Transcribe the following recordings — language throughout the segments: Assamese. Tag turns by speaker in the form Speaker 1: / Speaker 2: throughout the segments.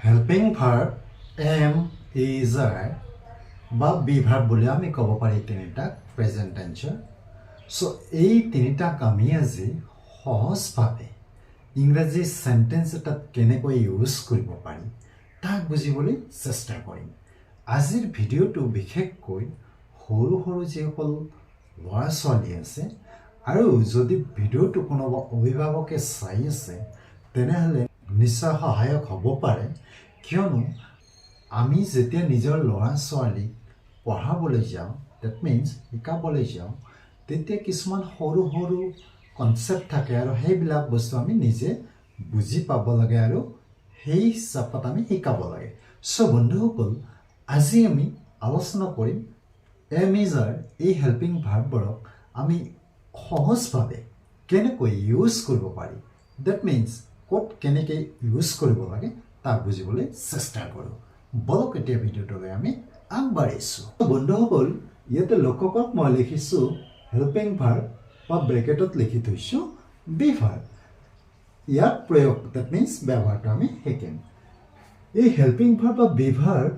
Speaker 1: helping verb am is are বা বি ভাৰ্ব বুলি আমি ক'ব পাৰি তিনিটা প্ৰেজেন্ট টেন্সৰ সো এই তিনিটাক আমি আজি সহজভাৱে ইংৰাজী সেন্টেন্স এটাত কেনেকৈ ইউজ কৰিব পাৰি তাক বুজিবলৈ চেষ্টা কৰিম আজিৰ ভিডিঅ'টো বিশেষকৈ সৰু সৰু যিসকল ল'ৰা ছোৱালী আছে আৰু যদি ভিডিঅ'টো কোনোবা অভিভাৱকে চাই আছে তেনেহ'লে নিশ্চয় সহায়ক হ'ব পাৰে কিয়নো আমি যেতিয়া নিজৰ ল'ৰা ছোৱালীক পঢ়াবলৈ যাওঁ ডেট মিন্স শিকাবলৈ যাওঁ তেতিয়া কিছুমান সৰু সৰু কনচেপ্ট থাকে আৰু সেইবিলাক বস্তু আমি নিজে বুজি পাব লাগে আৰু সেই হিচাপত আমি শিকাব লাগে সো বন্ধুসকল আজি আমি আলোচনা কৰিম am is are এই হেল্পিং ভাৰ্ববোৰক আমি সহজভাৱে কেনেকৈ ইউজ কৰিব পাৰি ডেট মিন্স ক'ত কেনেকৈ ইউজ কৰিব লাগে তাক বুজিবলৈ চেষ্টা কৰোঁ বলক এতিয়া ভিডিঅ'টোলৈ আমি আগবাঢ়িছোঁ বন্ধুসকল ইয়াতে লক্ষ্য কৰক মই লিখিছোঁ হেল্পিং ভাৰ্ব বা ব্ৰেকেটত লিখি থৈছোঁ বি ভাৰ্ব ইয়াৰ প্ৰয়োগ ডেট মিন্স ব্যৱহাৰটো আমি শিকিম এই হেল্পিং ভাৰ্ব বা be verb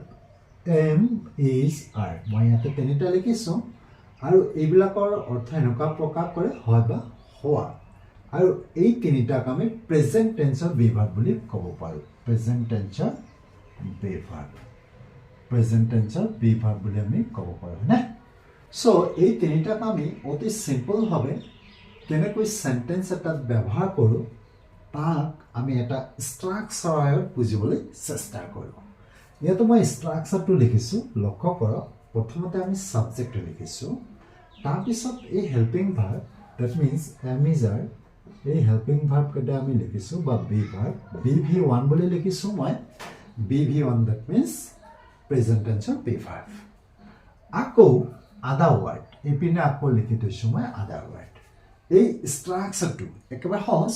Speaker 1: am is are মই ইয়াতে তিনিটা লিখিছোঁ আৰু এইবিলাকৰ অৰ্থ এনেকুৱা প্ৰকাশ কৰে হয় বা হোৱা আৰু এই তিনিটাক আমি প্ৰেজেন্ট টেন্সৰ বি ভাৰ্ব বুলি ক'ব পাৰোঁ প্ৰেজেন্ট টেন্সৰ বি ভাৰ্ব বুলি আমি ক'ব পাৰোঁ হয়নে সো এই তিনিটাক আমি অতি চিম্পলভাৱে কেনেকৈ সেন্টেন্স এটাত ব্যৱহাৰ কৰোঁ তাক আমি এটা ষ্ট্ৰাকচাৰত বুজিবলৈ চেষ্টা কৰোঁ ইয়াতে মই ষ্ট্ৰাকচাৰটো লিখিছোঁ লক্ষ্য কৰক প্ৰথমতে আমি ছাবজেক্টটো লিখিছোঁ তাৰপিছত এই helping verb that means am is are এই হেল্পিং ভাৰ্বকেইটা আমি লিখিছোঁ বা বি ভাৰ্ব BV1 বুলি লিখিছোঁ মই BV1 ডেট মিন্স প্ৰেজেন্ট টেন্সৰ বি ভাৰ্ব আকৌ আদাৰ ৱাৰ্ড এইপিনে আকৌ লিখি থৈছোঁ মই আদাৰ ৱাৰ্ড এই ষ্ট্ৰাকচাৰটো একেবাৰে সহজ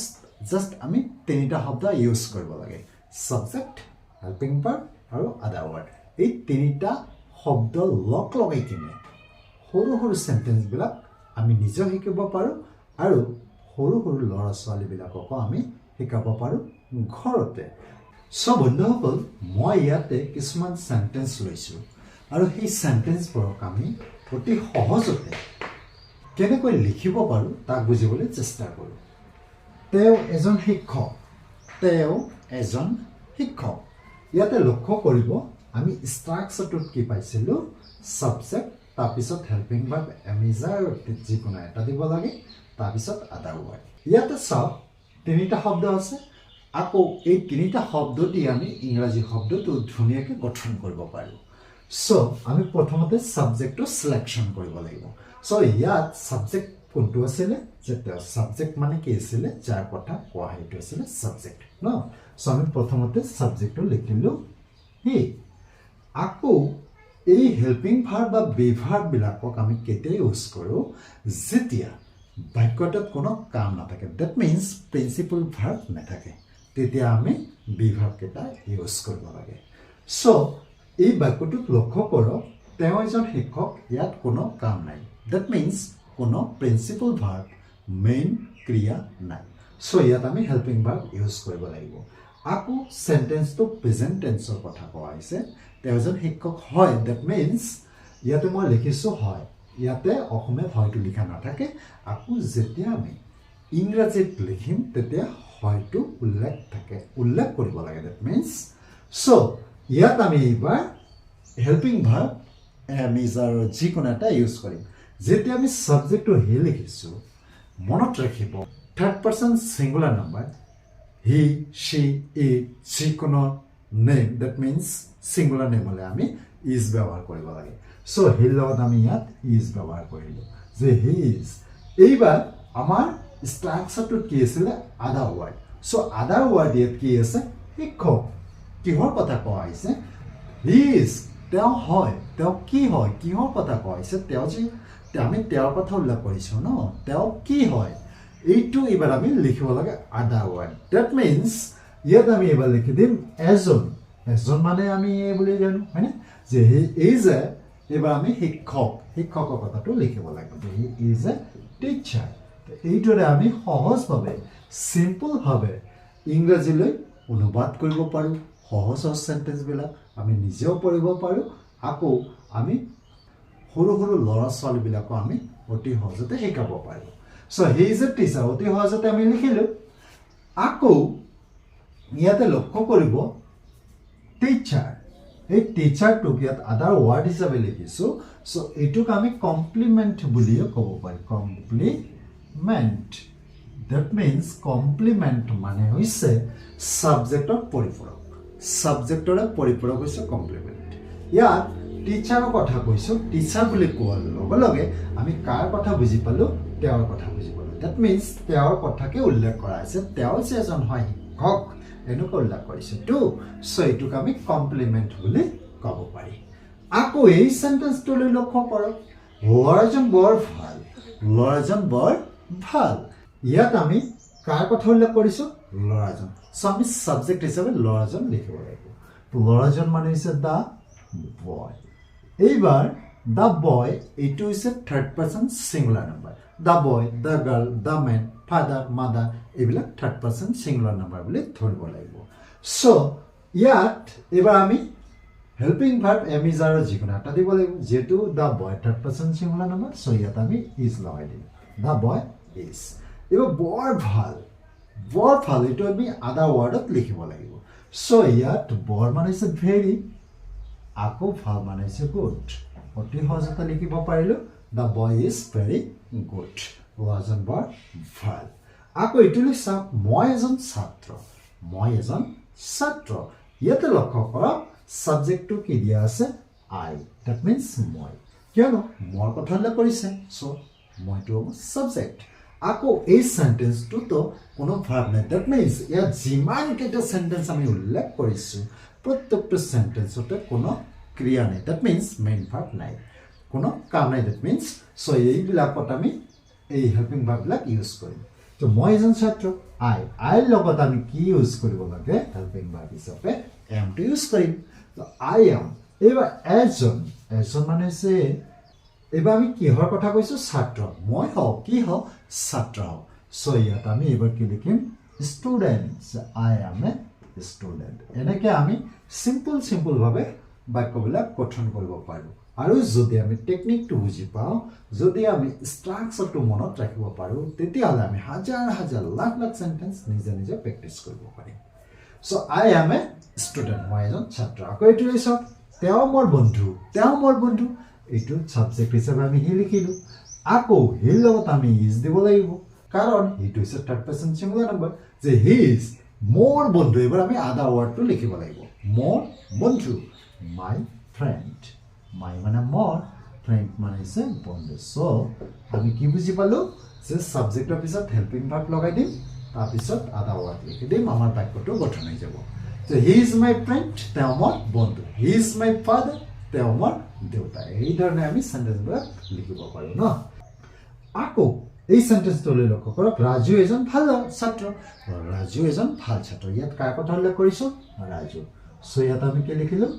Speaker 1: জাষ্ট আমি তিনিটা শব্দ ইউজ কৰিব লাগে ছাবজেক্ট হেল্পিং ভাৰ্ব আৰু আদাৰ ৱাৰ্ড এই তিনিটা শব্দ লগ লগাই কিনে সৰু সৰু সেন্টেন্সবিলাক আমি নিজেও শিকিব পাৰোঁ আৰু সৰু সৰু ল'ৰা ছোৱালীবিলাককো আমি শিকাব পাৰোঁ ঘৰতে সো বন্ধুসকল মই ইয়াতে কিছুমান সেন্টেন্স লৈছোঁ আৰু সেই সেন্টেন্সবোৰক আমি অতি সহজতে কেনেকৈ লিখিব পাৰোঁ তাক বুজিবলৈ চেষ্টা কৰোঁ তেওঁ এজন শিক্ষক ইয়াতে লক্ষ্য কৰিব আমি ষ্ট্ৰাকচাৰটোত কি পাইছিলোঁ ছাবজেক্ট তাৰপিছত helping verb am is are যিকোনো এটা দিব লাগে তাৰপিছত আদাৰ ৱাৰ্ড ইয়াতে চাওক তিনিটা শব্দ আছে আকৌ এই তিনিটা শব্দ দি আমি ইংৰাজী শব্দটো ধুনীয়াকৈ গঠন কৰিব পাৰোঁ সো আমি প্ৰথমতে ছাবজেক্টটো চিলেকশ্যন কৰিব লাগিব সো ইয়াত ছাবজেক্ট কোনটো আছিলে যে ছাবজেক্ট মানে কি আছিলে যাৰ কথা কোৱা সেইটো আছিলে ছাবজেক্ট ন সো আমি প্ৰথমতে ছাবজেক্টটো লিখিলোঁ হি আকৌ এই হেল্পিং ভাৰ্ব বা বি ভাৰ্ববিলাকক আমি কেতিয়া ইউজ কৰোঁ যেতিয়া বাক্যটোত কোনো কাম নাথাকে ডেট মিন্স প্ৰিন্সিপল ভাৰ্ব নাথাকে তেতিয়া আমি বি ভাৰ্বকেইটা ইউজ কৰিব লাগে সো এই বাক্যটোত লক্ষ্য কৰক তেওঁ এজন শিক্ষক ইয়াত কোনো কাম নাই ডেট মিন্স কোনো প্ৰিন্সিপল ভাৰ্ব মেইন ক্ৰিয়া নাই সো ইয়াত আমি হেল্পিং ভাৰ্ব ইউজ কৰিব লাগিব আকৌ সেন্টেন্সটো প্ৰেজেন্ট টেন্সৰ কথা কোৱা হৈছে তেওঁ এজন শিক্ষক হয় ডেট মিন্স ইয়াতে মই লিখিছোঁ হয় ইয়াতে অসমীয়াত হয়তো লিখা নাথাকে আকৌ যেতিয়া আমি ইংৰাজীত লিখিম তেতিয়া হয়তো উল্লেখ কৰিব লাগে ডেট মিন্স সো ইয়াত আমি এইবাৰ helping verb am is are যিকোনো এটা ইউজ কৰিম যেতিয়া আমি ছাবজেক্টটো হি লিখিছোঁ মনত ৰাখিব third person singular number he she it যিকোনো name that means singular name হ'লে আমি ইজ ব্যৱহাৰ কৰিব লাগে সো হিৰ লগত আমি ইয়াত ইজ ব্যৱহাৰ কৰিলোঁ যে হি ইজ এইবাৰ আমাৰ ষ্ট্ৰাকচাৰটোত কি আছিলে আদাৰ ৱাৰ্ড সো আদাৰ ৱাৰ্ড ইয়াত কি আছে শিক্ষক কিহৰ কথা কোৱা হৈছে হি ইজ তেওঁ হয় তেওঁ কি হয় কিহৰ কথা কোৱা হৈছে তেওঁ যে আমি তেওঁৰ কথা উল্লেখ কৰিছোঁ ন তেওঁ কি হয় এইটো এইবাৰ আমি লিখিব লাগে আদাৰ ৱাৰ্ড ডেট মিন্স ইয়াত আমি এইবাৰ লিখি দিম এজন মানে আমি এই বুলি জানো হয়নে যে হি ইজ এ এইবাৰ আমি শিক্ষকৰ কথাটো লিখিব লাগিব যে হি ইজ এ টিচাৰ এইদৰে আমি সহজভাৱে চিম্পলভাৱে ইংৰাজীলৈ অনুবাদ কৰিব পাৰোঁ সহজ সেন্টেন্সবিলাক আমি নিজেও পঢ়িব পাৰোঁ আকৌ আমি সৰু সৰু ল'ৰা ছোৱালীবিলাকো আমি অতি সহজতে শিকাব পাৰোঁ so he is a teacher অতি সহজতে আমি লিখিলোঁ আকৌ ইয়াতে লক্ষ্য কৰিব টিচাৰ এই টিচাৰটোক ইয়াত আদাৰ ৱাৰ্ড হিচাপে লিখিছোঁ সো এইটোক আমি কমপ্লিমেণ্ট বুলিও ক'ব পাৰি কমপ্লিমেণ্ট that means কমপ্লিমেণ্ট মানে হৈছে সাবজেক্টৰ পৰিপূৰক সাবজেক্টৰে পৰিপূৰক হৈছে কমপ্লিমেণ্ট ইয়াত টিচাৰৰ কথা কৈছোঁ টিচাৰ বুলি কোৱাৰ লগে লগে আমি কাৰ কথা বুজি পালোঁ তেওঁৰ কথা বুজি পালোঁ that means তেওঁৰ কথাকে উল্লেখ কৰা হৈছে তেওঁ যে এজন হয় শিক্ষক এনেকৈ উল্লেখ কৰিছে তো সো এইটোক আমি কমপ্লিমেণ্ট বুলি ক'ব পাৰি আকৌ এই সেন্টেন্সটোলৈ লক্ষ্য কৰক ল'ৰাজন বৰ ভাল ল'ৰাজন বৰ ভাল ইয়াত আমি কাৰ কথা উল্লেখ কৰিছোঁ ল'ৰাজন সো আমি সাবজেক্ট হিচাপে ল'ৰাজন লিখিব লাগিব ল'ৰাজন মানে হৈছে দা বয় এইবাৰ দা বয় এইটো হৈছে থাৰ্ড পাৰ্চন সিঙ্গুলাৰ নাম্বাৰ দা বয় দা গাৰ্ল দা মেন ফাদাৰ মাদাৰ এইবিলাক থাৰ্ড পাৰ্চন সিঙ্গুলাৰ নাম্বাৰ বুলি ধৰিব লাগিব সো ইয়াত এইবাৰ আমি হেল্পিং ভাৰ্ব এম ইজ আৰু যিকোনো এটা দিব লাগিব যেহেতু the boy third person singular number so ইয়াত আমি ইজ লগাই দিম দা বয় ইজ এইবাৰ বৰ ভাল এইটো আমি আদাৰ ৱাৰ্ডত লিখিব লাগিব সো ইয়াত বৰ মানে হৈছে ভেৰি আকৌ ভাল মানে হৈছে গুড অতি সহজতে লিখিব পাৰিলোঁ দা বয় ইজ ভেৰি গুড ল'ৰাজন বৰ ভাল আকৌ এইটোলৈ চাওক মই এজন ছাত্ৰ ইয়াতে লক্ষ্য কৰক সাবজেক্টটো কি দিয়া আছে আই দ্যাট মিন্স মই কিয়নো মোৰ কথা উল্লেখ কৰিছে সো মইটো সাবজেক্ট আকৌ এই সেন্টেন্সটোতো কোনো ভাৰ্ব নাই দ্যাট মিন্স ইয়াত যিমানকেইটা সেন্টেন্স আমি উল্লেখ কৰিছোঁ প্ৰত্যেকটো সেন্টেন্সতে কোনো ক্ৰিয়া নাই দ্যাট মিন্স মেইন ভাৰ্ব নাই কোনো কাম নাই দ্যাট মিন্স সো এইবিলাকত আমি এই হেল্পিং ভাৰ্ববিলাক ইউজ কৰিম তো মই এজন ছাত্ৰ আইৰ লগত আমি কি ইউজ কৰিব লাগে হেল্পিং ভাৰ্ব হিচাপে এমটো ইউজ কৰিম তো আই এম এইবাৰ এজন মানে হৈছে এইবাৰ আমি কিহৰ কথা কৈছোঁ ছাত্ৰ মই হওঁ কি হওঁ ছাত্ৰ হওঁ সো ইয়াত আমি এইবাৰ কি লিখিম student I M a student এনেকৈ আমি চিম্পলভাৱে বাক্যবিলাক গঠন কৰিব পাৰোঁ আৰু যদি আমি টেকনিকটো বুজি পাওঁ যদি আমি ষ্ট্ৰাকচাৰটো মনত ৰাখিব পাৰোঁ তেতিয়াহ'লে আমি হাজাৰ লাখ সেন্টেন্স নিজে প্ৰেক্টিচ কৰিব পাৰিম so I M a student মই এজন ছাত্ৰ আকৌ এইটো চাওক তেওঁ মোৰ বন্ধু এইটো সাবজেক্ট হিচাপে আমি হি লিখিলোঁ আকৌ হিৰ লগত আমি ইজ দিব লাগিব কাৰণ এইটো হৈছে থাৰ্ড পাৰ্চন সিঙ্গুলাৰ নাম্বাৰ যে হি ইজ মোৰ বন্ধু এইবাৰ আমি আদা ৱাৰ্ডটো লিখিব লাগিব মোৰ বন্ধু মাই ফ্ৰেণ্ড মাই মানে মোৰ ফ্ৰেণ্ড মানে হৈছে বন্ধু সো আমি কি বুজি পালোঁ যে সাবজেক্টৰ পিছত হেল্পিং ভাৰ্ব লগাই দিম তাৰপিছত আদা ৱাৰ্ড লিখি দিম আমাৰ বাক্যটো গঠন হৈ যাব যে হি ইজ মাই ফ্ৰেণ্ড তেওঁ মোৰ বন্ধু হি ইজ মাই ফাদাৰ তেওঁ মোৰ দেউতা এই ধৰণে আমি সেন্টেন্সবিলাক লিখিব পাৰোঁ ন আকৌ এই সেন্টেন্সটোলৈ লক্ষ্য কৰক ৰাজু এজন ভাল ছাত্ৰ ইয়াত কাৰ কথা উল্লেখ কৰিছোঁ ৰাজু সো ইয়াত আমি কি লিখিলোঁ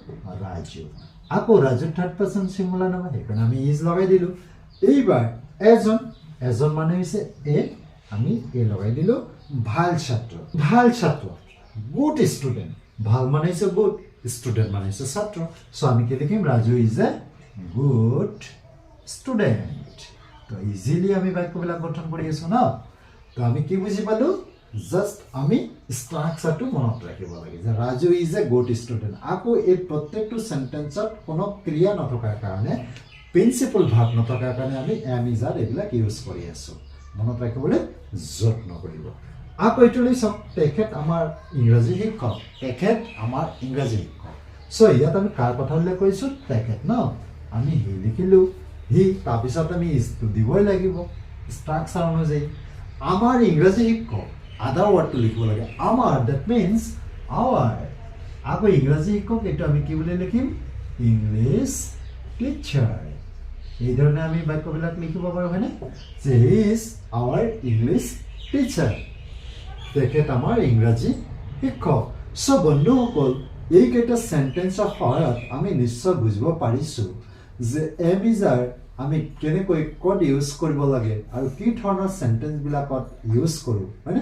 Speaker 1: ৰাজু আকৌ Raju third person singular number সেইকাৰণে আমি ইজ লগাই দিলোঁ এইবাৰ এজন মানে হৈছে আমি লগাই দিলোঁ ভাল ছাত্ৰ গুড ষ্টুডেণ্ট ভাল মানে হৈছে গুড ষ্টুডেণ্ট মানে হৈছে ছাত্ৰ সো আমি কি লিখিম Raju is a good student তো ইজিলি আমি বাক্যবিলাক গঠন কৰি আছোঁ ন তো আমি কি বুজি পালোঁ জাষ্ট আমি ষ্ট্ৰাকচাৰটো মনত ৰাখিব লাগে যে Raju is a good student আকৌ এই প্ৰত্যেকটো সেন্টেন্সত কোনো ক্ৰিয়া নথকাৰ কাৰণে প্ৰিন্সিপল ভাৰ্ব নথকাৰ কাৰণে আমি এম ইজ আৰ এইবিলাক ইউজ কৰি আছোঁ মনত ৰাখিবলৈ যত্ন কৰিব আকৌ এইটোলৈ চাওক তেখেত আমাৰ ইংৰাজী শিক্ষক সো ইয়াত আমি কাৰ কথা উল্লেখ কৰিছোঁ তেখেত ন আমি হি লিখিলোঁ হি তাৰপিছত আমি ইজটো দিবই লাগিব ষ্ট্ৰাকচাৰ অনুযায়ী আমাৰ ইংৰাজী শিক্ষক আদাৰ ৱাৰ্ডটো লিখিব লাগে আমাৰ দ্যাট মিন্স আৱাৰ আকৌ ইংৰাজী শিক্ষক এইটো আমি কি বুলি লিখিম ইংলিছ টিচাৰ এই ধৰণে আমি বাক্যবিলাক লিখিব পাৰোঁ হয়নে যে he is our English teacher তেখেত আমাৰ ইংৰাজী শিক্ষক সো বন্ধুসকল এইকেইটা সেন্টেন্সৰ সহায়ত আমি নিশ্চয় বুজিব পাৰিছোঁ যে এম ইজ আৰ আমি কেনেকৈ ক'ত ইউজ কৰিব লাগে আৰু কি ধৰণৰ সেন্টেন্সবিলাকত ইউজ কৰোঁ হয়নে